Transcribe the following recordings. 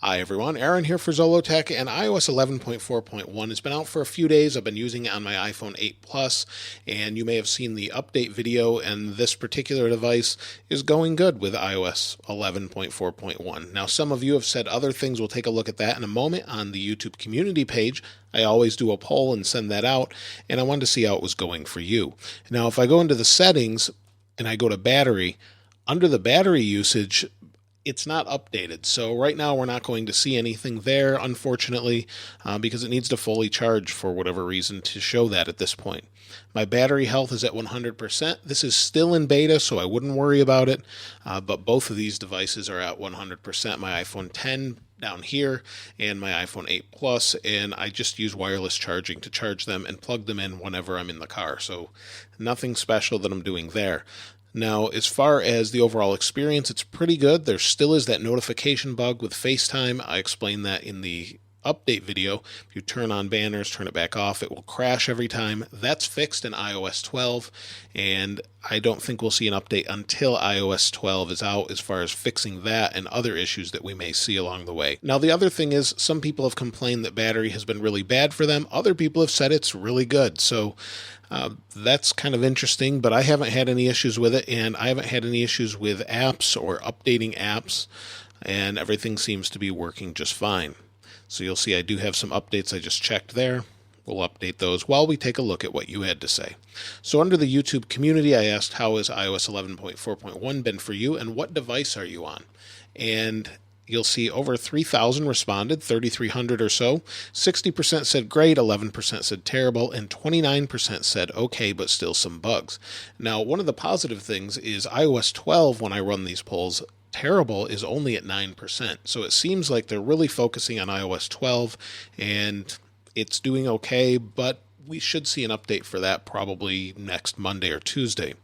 Hi everyone, Aaron here for Zollotech, and iOS 11.4.1 has been out for a few days. I've been using it on my iPhone 8 Plus, and you may have seen the update video, and this particular device is going good with iOS 11.4.1. Now, some of you have said other things. We'll take a look at that in a moment on the YouTube community page. I always do a poll and send that out, and I wanted to see how it was going for you. Now, if I go into the settings and I go to battery, under the battery usage, it's not updated. So right now we're not going to see anything there, unfortunately, because it needs to fully charge for whatever reason to show that at this point. My battery health is at 100%. This is still in beta, so I wouldn't worry about it, but both of these devices are at 100%. My iPhone 10 down here and my iPhone 8 Plus, and I just use wireless charging to charge them and plug them in whenever I'm in the car, so nothing special that I'm doing there. Now, as far as the overall experience, it's pretty good. There still is that notification bug with FaceTime. I explained that in the update video. If you turn on banners, turn it back off, it will crash every time. That's fixed in iOS 12, and I don't think we'll see an update until iOS 12 is out as far as fixing that and other issues that we may see along the way. Now, the other thing is some people have complained that battery has been really bad for them. Other people have said it's really good. So that's kind of interesting, but I haven't had any issues with it, and I haven't had any issues with apps or updating apps, and everything seems to be working just fine. So you'll see I do have some updates I just checked there. We'll update those while we take a look at what you had to say. So under the YouTube community, I asked, how has iOS 11.4.1 been for you, and what device are you on? And you'll see over 3,000 responded, 3,300 or so. 60% said great, 11% said terrible, and 29% said okay, but still some bugs. Now, one of the positive things is iOS 12, when I run these polls, terrible is only at 9%. So it seems like they're really focusing on iOS 12, and it's doing okay, but we should see an update for that probably next Monday or Tuesday.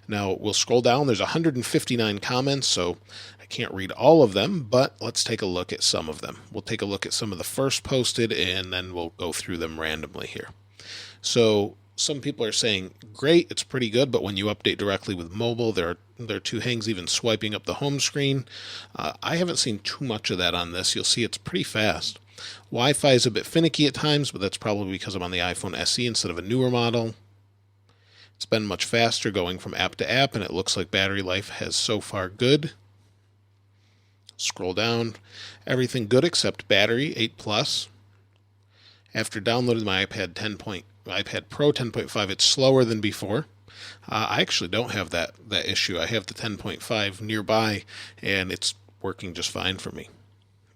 Now, we'll scroll down. There's 159 comments, so I can't read all of them, but let's take a look at some of them. We'll take a look at some of the first posted, and then we'll go through them randomly here. So some people are saying, great, it's pretty good, but when you update directly with mobile, there are two hangs even swiping up the home screen. I haven't seen too much of that on this. You'll see it's pretty fast. Wi-Fi is a bit finicky at times, but that's probably because I'm on the iPhone SE instead of a newer model. It's been much faster going from app to app, and it looks like battery life has so far good. Scroll down. Everything good except battery, 8 Plus. After downloading my iPad Pro 10.5, it's slower than before. I actually don't have that issue. I have the 10.5 nearby, and it's working just fine for me.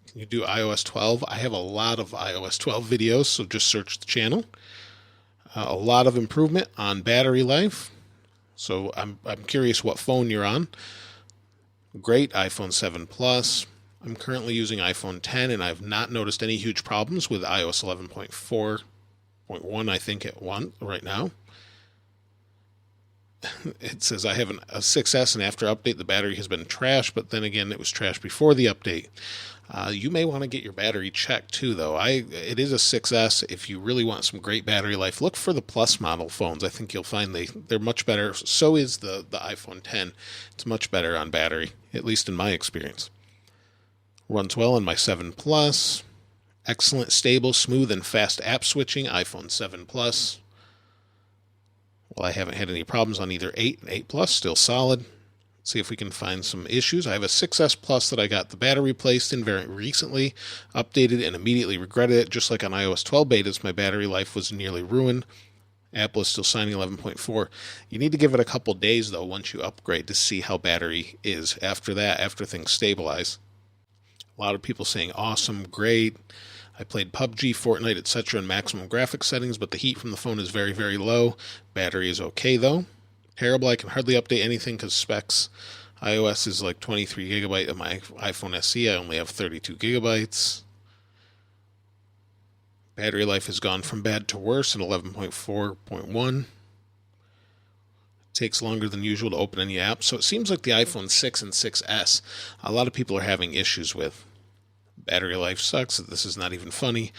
Can you do iOS 12? I have a lot of iOS 12 videos, so just search the channel. A lot of improvement on battery life. So I'm curious what phone you're on. Great, iPhone 7 Plus. I'm currently using iPhone 10, and I've not noticed any huge problems with iOS 11.4.1, I think, at one right now. It says I have a 6S, and after update, the battery has been trashed, but then again, it was trashed before the update. You may want to get your battery checked too, though. It is a 6S. If you really want some great battery life, look for the Plus model phones. I think you'll find they're much better. So is the iPhone 10. It's much better on battery, at least in my experience. Runs well on my 7 Plus. Excellent, stable, smooth, and fast app switching, iPhone 7 Plus. Well, I haven't had any problems on either 8 and 8 Plus, still solid. Let's see if we can find some issues. I have a 6S Plus that I got the battery replaced in very recently, updated, and immediately regretted it. Just like on iOS 12 betas, my battery life was nearly ruined. Apple is still signing 11.4. You need to give it a couple days, though, once you upgrade to see how battery is after that, after things stabilize. A lot of people saying awesome, great. I played PUBG, Fortnite, etc. in maximum graphics settings, but the heat from the phone is very, very low. Battery is okay, though. Terrible, I can hardly update anything because specs. iOS is like 23 gigabyte. On my iPhone SE, I only have 32 gigabytes. Battery life has gone from bad to worse in 11.4.1. Takes longer than usual to open any app, so it seems like the iPhone 6 and 6S, a lot of people are having issues with. Battery life sucks. This is not even funny.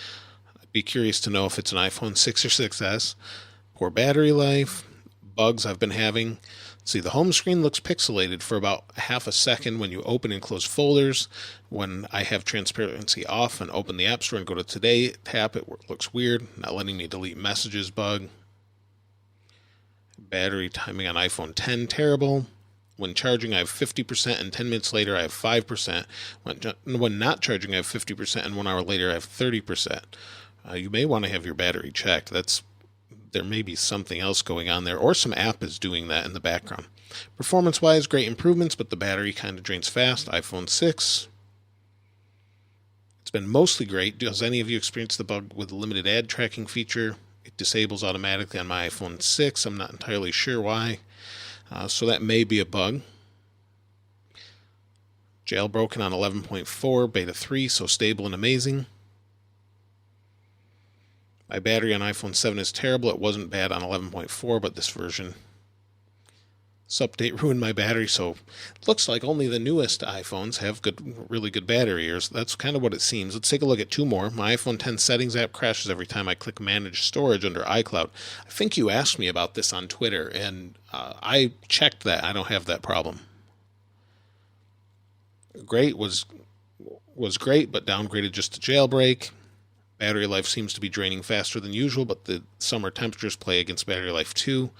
I'd be curious to know if it's an iPhone 6 or 6S. Poor battery life. Bugs I've been having. See, the home screen looks pixelated for about half a second when you open and close folders. When I have transparency off and open the App Store and go to Today, tap it, looks weird, not letting me delete messages bug. Battery timing on iPhone 10, terrible. When charging, I have 50%, and 10 minutes later, I have 5%. When not charging, I have 50%, and 1 hour later, I have 30%. You may want to have your battery checked. There may be something else going on there, or some app is doing that in the background. Performance-wise, great improvements, but the battery kind of drains fast. iPhone 6. It's been mostly great. Does any of you experience the bug with the limited ad tracking feature? It disables automatically on my iPhone 6. I'm not entirely sure why. So that may be a bug. Jailbroken on 11.4, beta 3, so stable and amazing. My battery on iPhone 7 is terrible. It wasn't bad on 11.4, but this version, this update ruined my battery, so it looks like only the newest iPhones have really good battery years. That's kind of what it seems. Let's take a look at 2 more. My iPhone 10 settings app crashes every time I click Manage Storage under iCloud. I think you asked me about this on Twitter, and I checked that. I don't have that problem. Great was great, but downgraded just to jailbreak. Battery life seems to be draining faster than usual, but the summer temperatures play against battery life too.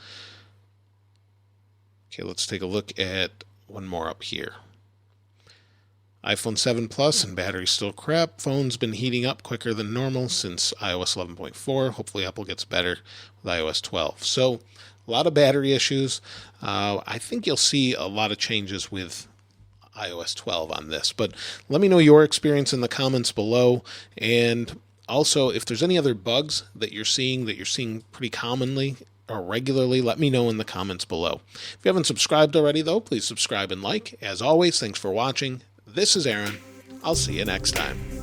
Okay, let's take a look at one more up here. iPhone 7 Plus and battery still crap. Phone's been heating up quicker than normal since iOS 11.4. Hopefully Apple gets better with iOS 12. So a lot of battery issues. I think you'll see a lot of changes with iOS 12 on this. But let me know your experience in the comments below. And also, if there's any other bugs that you're seeing pretty commonly or regularly, let me know in the comments below. If you haven't subscribed already, though, please subscribe and like. As always, thanks for watching. This is Aaron. I'll see you next time.